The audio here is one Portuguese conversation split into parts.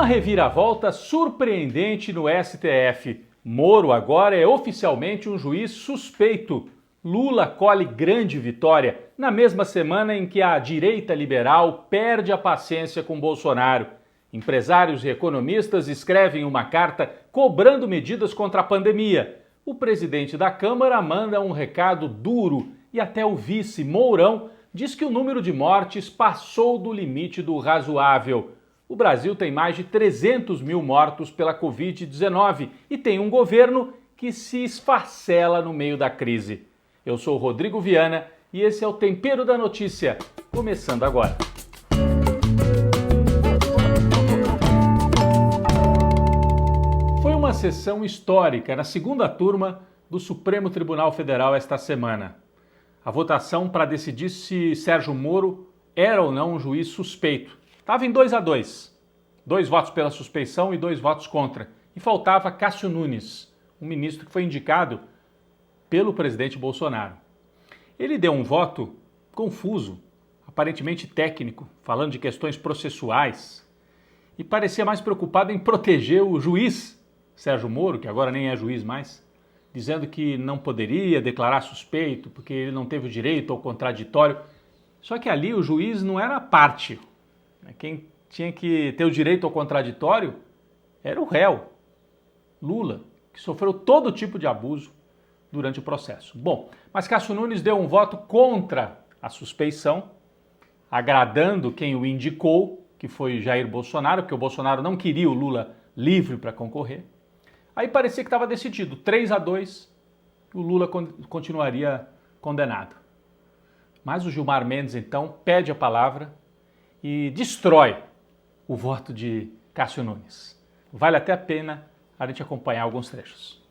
Uma reviravolta surpreendente no STF. Moro agora é oficialmente um juiz suspeito. Lula colhe grande vitória na mesma semana em que a direita liberal perde a paciência com Bolsonaro. Empresários e economistas escrevem uma carta cobrando medidas contra a pandemia. O presidente da Câmara manda um recado duro e até o vice, Mourão, diz que o número de mortes passou do limite do razoável. O Brasil tem mais de 300 mil mortos pela Covid-19 e tem um governo que se esfacela no meio da crise. Eu sou o Rodrigo Viana e esse é o Tempero da Notícia, começando agora. Foi uma sessão histórica na segunda turma do Supremo Tribunal Federal esta semana. A votação para decidir se Sérgio Moro era ou não um juiz suspeito. Estava em 2-2. 2 votos pela suspeição e 2 votos contra. E faltava Cássio Nunes, um ministro que foi indicado pelo presidente Bolsonaro. Ele deu um voto confuso, aparentemente técnico, falando de questões processuais, e parecia mais preocupado em proteger o juiz Sérgio Moro, que agora nem é juiz mais, dizendo que não poderia declarar suspeito porque ele não teve o direito ao contraditório. Só que ali o juiz não era parte. Quem tinha que ter o direito ao contraditório era o réu, Lula, que sofreu todo tipo de abuso durante o processo. Bom, mas Cássio Nunes deu um voto contra a suspeição, agradando quem o indicou, que foi Jair Bolsonaro, porque o Bolsonaro não queria o Lula livre para concorrer. Aí parecia que estava decidido, 3-2, o Lula continuaria condenado. Mas o Gilmar Mendes, então, pede a palavra e destrói o voto de Cássio Nunes. Vale até a pena a gente acompanhar alguns trechos.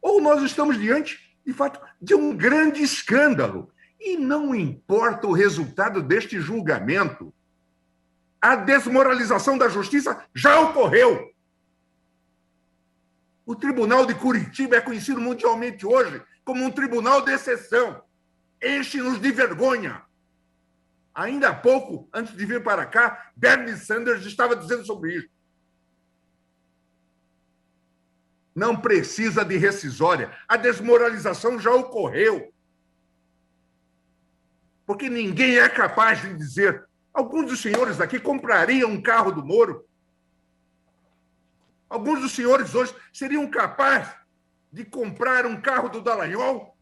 Ou nós estamos diante, de fato, de um grande escândalo. E não importa o resultado deste julgamento, a desmoralização da justiça já ocorreu. O Tribunal de Curitiba é conhecido mundialmente hoje como um tribunal de exceção. Enche-nos de vergonha. Ainda há pouco, antes de vir para cá, Bernie Sanders estava dizendo sobre isso. Não precisa de rescisória. A desmoralização já ocorreu. Porque ninguém é capaz de dizer. Alguns dos senhores aqui comprariam um carro do Moro. Alguns dos senhores hoje seriam capazes de comprar um carro do Dallagnol.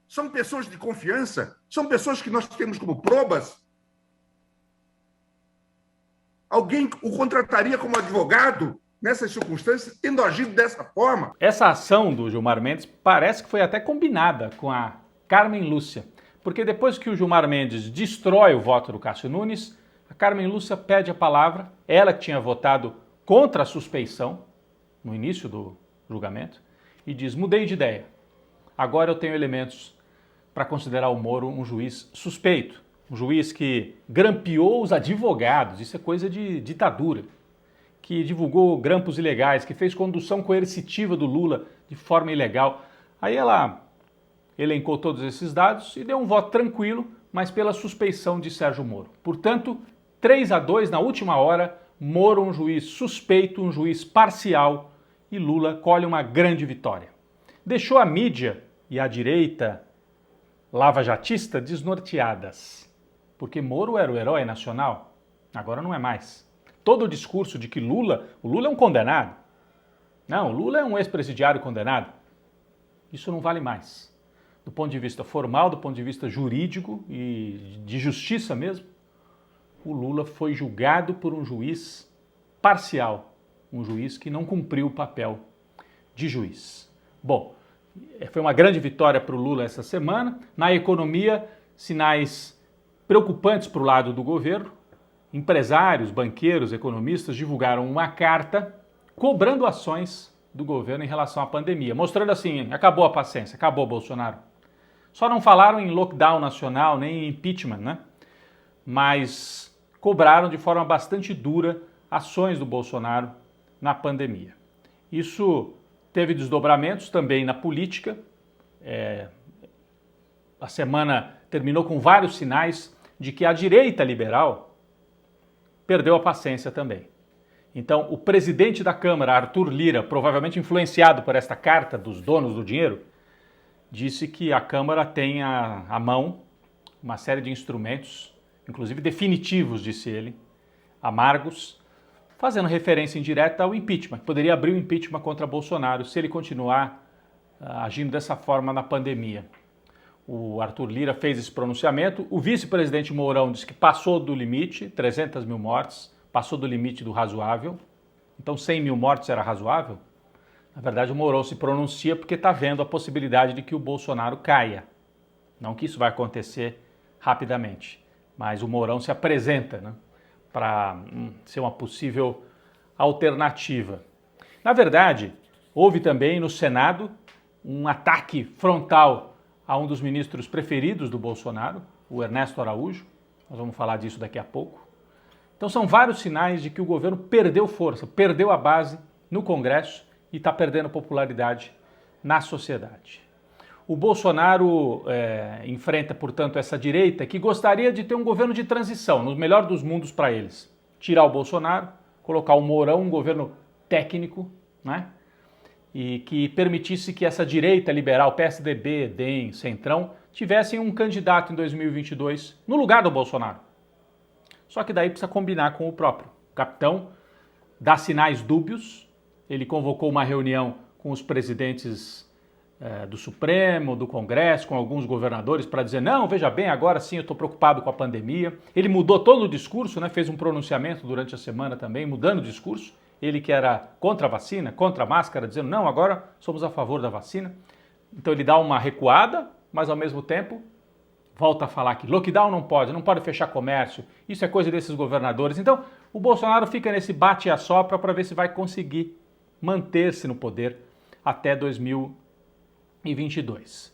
São pessoas de confiança? São pessoas que nós temos como probas? Alguém o contrataria como advogado nessas circunstâncias, tendo agido dessa forma? Essa ação do Gilmar Mendes parece que foi até combinada com a Carmen Lúcia, porque depois que o Gilmar Mendes destrói o voto do Cássio Nunes, a Carmen Lúcia pede a palavra, ela que tinha votado contra a suspeição no início do julgamento, e diz: mudei de ideia, agora eu tenho elementos para considerar o Moro um juiz suspeito, um juiz que grampeou os advogados, isso é coisa de ditadura, que divulgou grampos ilegais, que fez condução coercitiva do Lula de forma ilegal. Aí ela elencou todos esses dados e deu um voto tranquilo, mas pela suspeição de Sérgio Moro. Portanto, 3-2 na última hora, Moro um juiz suspeito, um juiz parcial, e Lula colhe uma grande vitória. Deixou a mídia e a direita lava-jatista desnorteadas, porque Moro era o herói nacional, agora não é mais. Todo o discurso de que o Lula é um condenado, não, o Lula é um ex-presidiário condenado, isso não vale mais. Do ponto de vista formal, do ponto de vista jurídico e de justiça mesmo, o Lula foi julgado por um juiz parcial, um juiz que não cumpriu o papel de juiz. Bom, foi uma grande vitória para o Lula essa semana. Na economia, sinais preocupantes para o lado do governo. Empresários, banqueiros, economistas divulgaram uma carta cobrando ações do governo em relação à pandemia, mostrando assim, acabou a paciência, acabou Bolsonaro. Só não falaram em lockdown nacional, nem em impeachment, né? Mas cobraram de forma bastante dura ações do Bolsonaro na pandemia. Isso teve desdobramentos também na política. A semana terminou com vários sinais de que a direita liberal perdeu a paciência também. Então, o presidente da Câmara, Arthur Lira, provavelmente influenciado por esta carta dos donos do dinheiro, disse que a Câmara tem à mão uma série de instrumentos, inclusive definitivos, disse ele, amargos, fazendo referência indireta ao impeachment. Poderia abrir o impeachment contra Bolsonaro se ele continuar agindo dessa forma na pandemia. O Arthur Lira fez esse pronunciamento. O vice-presidente Mourão disse que passou do limite, 300 mil mortes, passou do limite do razoável. Então 100 mil mortes era razoável? Na verdade, o Mourão se pronuncia porque está vendo a possibilidade de que o Bolsonaro caia. Não que isso vai acontecer rapidamente, mas o Mourão se apresenta, né, para ser uma possível alternativa. Na verdade, houve também no Senado um ataque frontal a um dos ministros preferidos do Bolsonaro, o Ernesto Araújo. Nós vamos falar disso daqui a pouco. Então são vários sinais de que o governo perdeu força, perdeu a base no Congresso e está perdendo popularidade na sociedade. O Bolsonaro enfrenta, portanto, essa direita que gostaria de ter um governo de transição, no melhor dos mundos para eles. Tirar o Bolsonaro, colocar o Mourão, um governo técnico, né? E que permitisse que essa direita liberal, PSDB, DEM, Centrão, tivessem um candidato em 2022 no lugar do Bolsonaro. Só que daí precisa combinar com o próprio. O capitão dá sinais dúbios, ele convocou uma reunião com os presidentes do Supremo, do Congresso, com alguns governadores para dizer, não, veja bem, agora sim eu estou preocupado com a pandemia. Ele mudou todo o discurso, né? Fez um pronunciamento durante a semana também, mudando o discurso. Ele que era contra a vacina, contra a máscara, dizendo, não, agora somos a favor da vacina. Então ele dá uma recuada, mas ao mesmo tempo volta a falar que lockdown não pode fechar comércio, isso é coisa desses governadores. Então o Bolsonaro fica nesse bate e assopra para ver se vai conseguir manter-se no poder até 2022.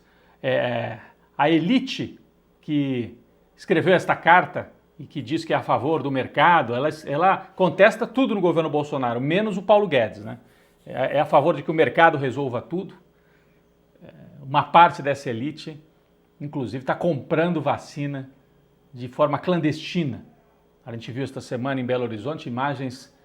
A elite que escreveu esta carta e que diz que é a favor do mercado, ela contesta tudo no governo Bolsonaro, menos o Paulo Guedes, né? É a favor de que o mercado resolva tudo. Uma parte dessa elite, inclusive, está comprando vacina de forma clandestina. A gente viu esta semana em Belo Horizonte imagens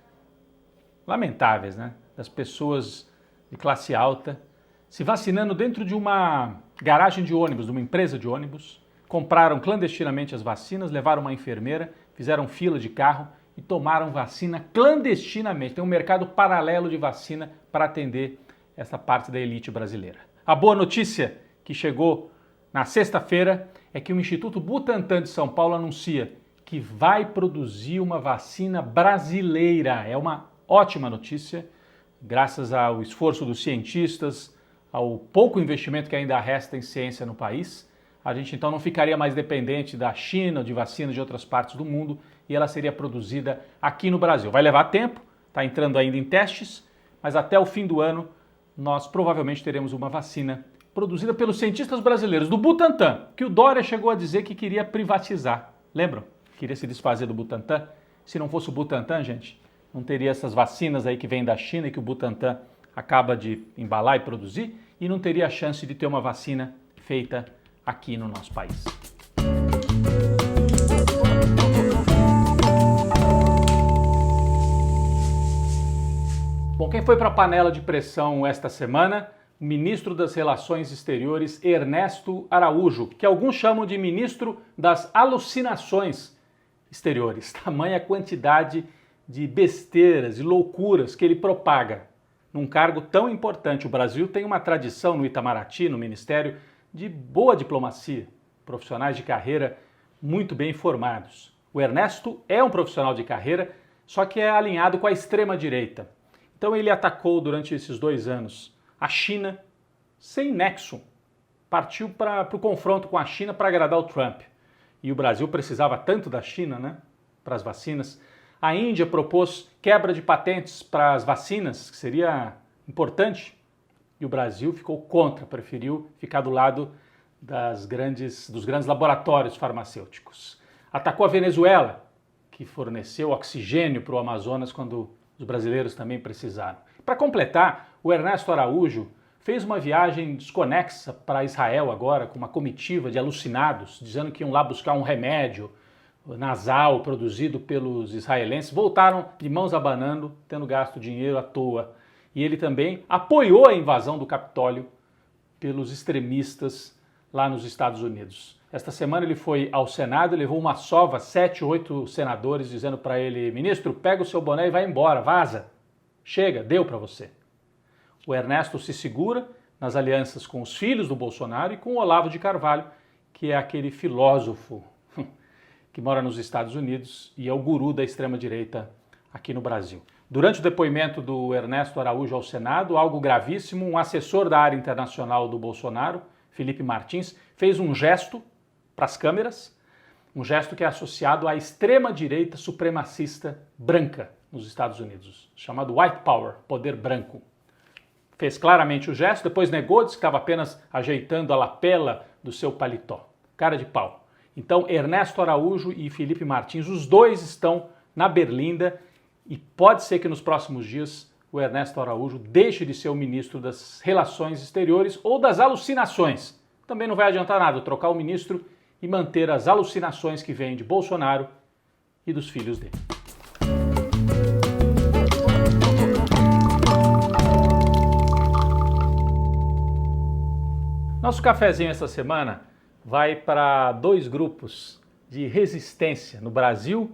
lamentáveis, né? Das pessoas de classe alta se vacinando dentro de uma garagem de ônibus, de uma empresa de ônibus. Compraram clandestinamente as vacinas, levaram uma enfermeira, fizeram fila de carro e tomaram vacina clandestinamente. Tem um mercado paralelo de vacina para atender essa parte da elite brasileira. A boa notícia que chegou na sexta-feira é que o Instituto Butantan de São Paulo anuncia que vai produzir uma vacina brasileira. É uma ótima notícia, graças ao esforço dos cientistas, ao pouco investimento que ainda resta em ciência no país. A gente então não ficaria mais dependente da China ou de vacinas de outras partes do mundo e ela seria produzida aqui no Brasil. Vai levar tempo, está entrando ainda em testes, mas até o fim do ano nós provavelmente teremos uma vacina produzida pelos cientistas brasileiros do Butantan, que o Dória chegou a dizer que queria privatizar. Lembram? Queria se desfazer do Butantan. Se não fosse o Butantan, gente, não teria essas vacinas aí que vêm da China e que o Butantan acaba de embalar e produzir e não teria a chance de ter uma vacina feita aqui no nosso país. Bom, quem foi para a panela de pressão esta semana? O ministro das Relações Exteriores, Ernesto Araújo, que alguns chamam de ministro das alucinações exteriores. Tamanha quantidade de besteiras e loucuras que ele propaga num cargo tão importante. O Brasil tem uma tradição no Itamaraty, no Ministério, de boa diplomacia, profissionais de carreira muito bem formados. O Ernesto é um profissional de carreira, só que é alinhado com a extrema-direita. Então ele atacou durante esses 2 anos a China sem nexo. Partiu para o confronto com a China para agradar o Trump. E o Brasil precisava tanto da China, né, para as vacinas. A Índia propôs quebra de patentes para as vacinas, que seria importante. E o Brasil ficou contra, preferiu ficar do lado dos grandes laboratórios farmacêuticos. Atacou a Venezuela, que forneceu oxigênio para o Amazonas quando os brasileiros também precisaram. Para completar, o Ernesto Araújo fez uma viagem desconexa para Israel agora, com uma comitiva de alucinados, dizendo que iam lá buscar um remédio nasal produzido pelos israelenses, voltaram de mãos abanando, tendo gasto dinheiro à toa. E ele também apoiou a invasão do Capitólio pelos extremistas lá nos Estados Unidos. Esta semana ele foi ao Senado e levou uma sova, 7, 8 senadores, dizendo para ele: ministro, pega o seu boné e vai embora, vaza. Chega, deu para você. O Ernesto se segura nas alianças com os filhos do Bolsonaro e com o Olavo de Carvalho, que é aquele filósofo que mora nos Estados Unidos e é o guru da extrema-direita aqui no Brasil. Durante o depoimento do Ernesto Araújo ao Senado, algo gravíssimo, um assessor da área internacional do Bolsonaro, Felipe Martins, fez um gesto para as câmeras, um gesto que é associado à extrema-direita supremacista branca nos Estados Unidos, chamado White Power, poder branco. Fez claramente o gesto, depois negou, disse que estava apenas ajeitando a lapela do seu paletó. Cara de pau. Então, Ernesto Araújo e Felipe Martins, os dois estão na Berlinda e pode ser que nos próximos dias o Ernesto Araújo deixe de ser o ministro das Relações Exteriores ou das alucinações. Também não vai adiantar nada trocar o ministro e manter as alucinações que vêm de Bolsonaro e dos filhos dele. Nosso cafezinho essa semana vai para 2 grupos de resistência no Brasil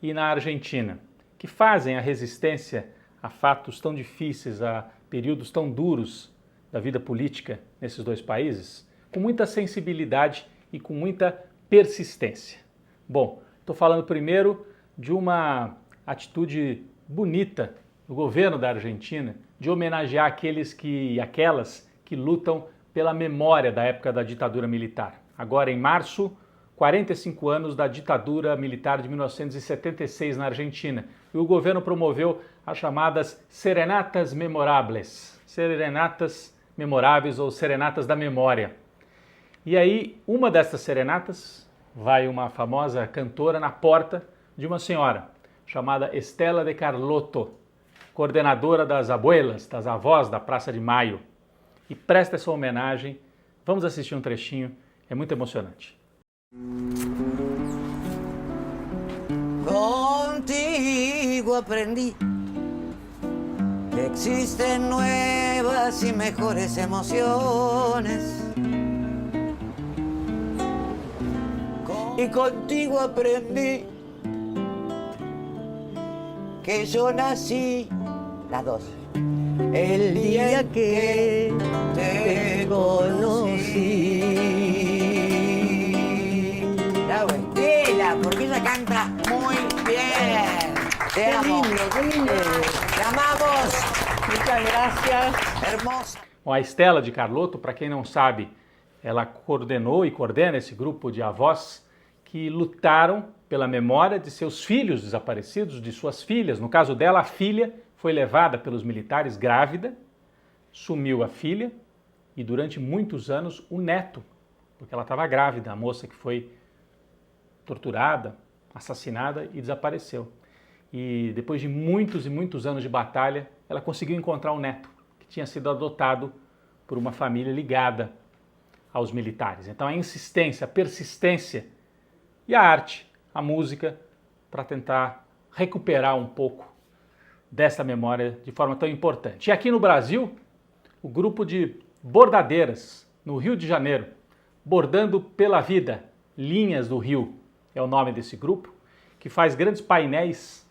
e na Argentina, que fazem a resistência a fatos tão difíceis, a períodos tão duros da vida política nesses 2 países, com muita sensibilidade e com muita persistência. Bom, estou falando primeiro de uma atitude bonita do governo da Argentina de homenagear aqueles e aquelas que lutam pela memória da época da ditadura militar. Agora, em março, 45 anos da ditadura militar de 1976 na Argentina. E o governo promoveu as chamadas Serenatas Memorables, serenatas memoráveis ou serenatas da memória. E aí, uma dessas serenatas, vai uma famosa cantora na porta de uma senhora, chamada Estela de Carlotto, coordenadora das abuelas, das avós da Praça de Maio. E presta essa homenagem. Vamos assistir um trechinho, é muito emocionante. Contigo aprendi que existen nuevas y mejores emociones. Y contigo aprendí que yo nací, las 2. El día que te conocí. La Estela, porque ella canta muy bien. Te amo. Qué lindo. Te amamos. Muchas gracias. Hermosa. Bom, a Estela de Carlotto, para quem não sabe, ela coordenou e coordena esse grupo de avós que lutaram pela memória de seus filhos desaparecidos, de suas filhas. No caso dela, a filha foi levada pelos militares grávida, sumiu a filha e durante muitos anos o neto, porque ela estava grávida, a moça que foi torturada, assassinada e desapareceu. E depois de muitos e muitos anos de batalha, ela conseguiu encontrar o neto, que tinha sido adotado por uma família ligada aos militares. Então a insistência, a persistência e a arte, a música, para tentar recuperar um pouco dessa memória de forma tão importante. E aqui no Brasil, o grupo de bordadeiras no Rio de Janeiro, Bordando pela Vida, Linhas do Rio, é o nome desse grupo, que faz grandes painéis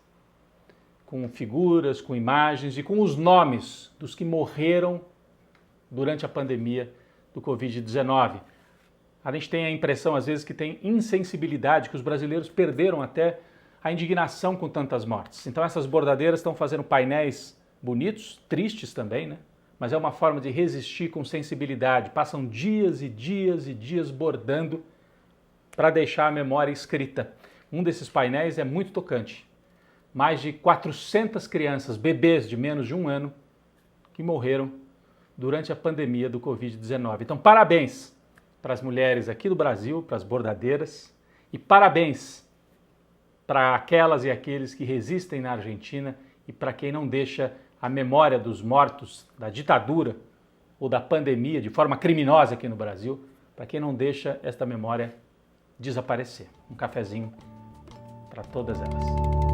com figuras, com imagens e com os nomes dos que morreram durante a pandemia do Covid-19. A gente tem a impressão, às vezes, que tem insensibilidade, que os brasileiros perderam até a indignação com tantas mortes. Então essas bordadeiras estão fazendo painéis bonitos, tristes também, né? Mas é uma forma de resistir com sensibilidade. Passam dias e dias e dias bordando para deixar a memória escrita. Um desses painéis é muito tocante. Mais de 400 crianças, bebês de menos de 1 ano, que morreram durante a pandemia do Covid-19. Então, parabéns para as mulheres aqui do Brasil, para as bordadeiras, e parabéns para aquelas e aqueles que resistem na Argentina e para quem não deixa a memória dos mortos da ditadura ou da pandemia de forma criminosa aqui no Brasil, para quem não deixa esta memória desaparecer. Um cafezinho para todas elas.